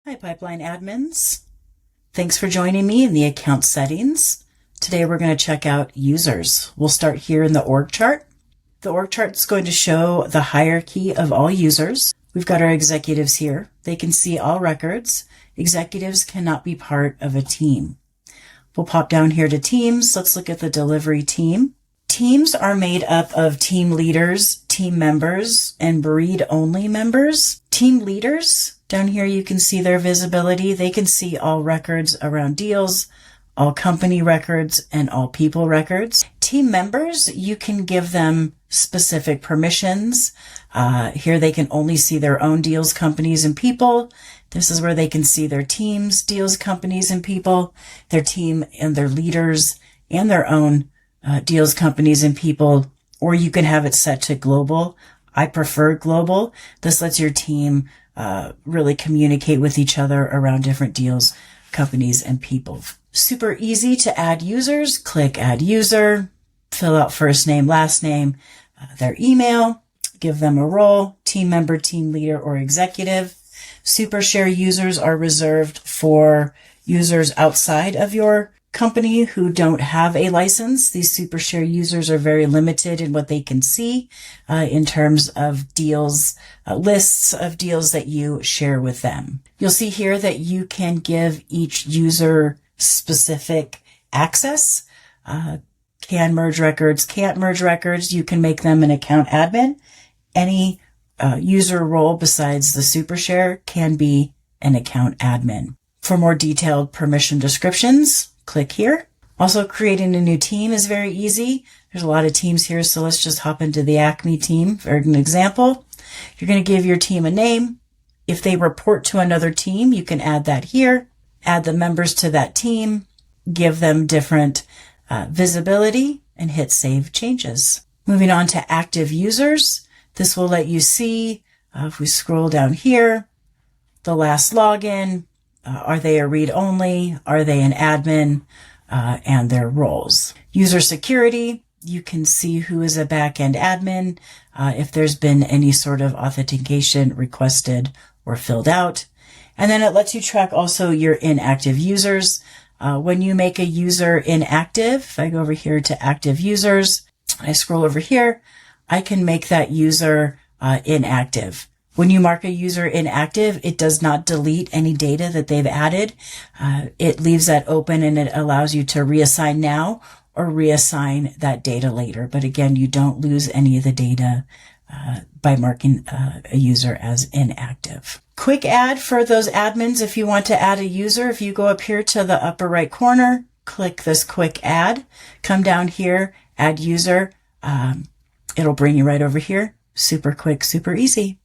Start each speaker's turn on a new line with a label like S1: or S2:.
S1: Hi, Pipeline admins. Thanks for joining me in the account settings. Today we're going to check out users. We'll start here in the org chart. The org chart is going to show the hierarchy of all users. We've got our executives here. They can see all records. Executives cannot be part of a team. We'll pop down here to teams. Let's look at the delivery team. Teams are made up of team leaders, team members, and read-only members. Team leaders, down here you can see their visibility. They can see all records around deals, all company records, and all people records. Team members, you can give them specific permissions. Here they can only see their own deals, companies, and people. This is where they can see their teams, deals, companies, and people, their team and their leaders, and their own deals, companies, and people, or you can have it set to global. I prefer global. This lets your team really communicate with each other around different deals, companies, and people. Super easy to add users. Click Add User, fill out first name, last name, their email, give them a role, team member, team leader, or executive. Supershare users are reserved for users outside of your company who don't have a license. These Supershare users are very limited in what they can see in terms of deals, lists of deals that you share with them. You'll see here that you can give each user specific access. Can merge records, can't merge records. You can make them an account admin. Any user role besides the Supershare can be an account admin. For more detailed permission descriptions, click here. Also, creating a new team is very easy. There's a lot of teams here, so let's just hop into the Acme team for an example. You're going to give your team a name. If they report to another team, you can add that here. Add the members to that team, give them different visibility, and hit Save Changes. Moving on to active users. This will let you see, if we scroll down here, the last login. Are they a read-only? Are they an admin? And their roles. User security, you can see who is a back-end admin, if there's been any sort of authentication requested or filled out. And then it lets you track also your inactive users. When you make a user inactive, if I go over here to active users, I scroll over here, I can make that user inactive. When you mark a user inactive, it does not delete any data that they've added. It leaves that open and it allows you to reassign now or reassign that data later. But again, you don't lose any of the data by marking a user as inactive. Quick add for those admins. If you want to add a user, if you go up here to the upper right corner, click this quick add, come down here, add user. It'll bring you right over here. Super quick, super easy.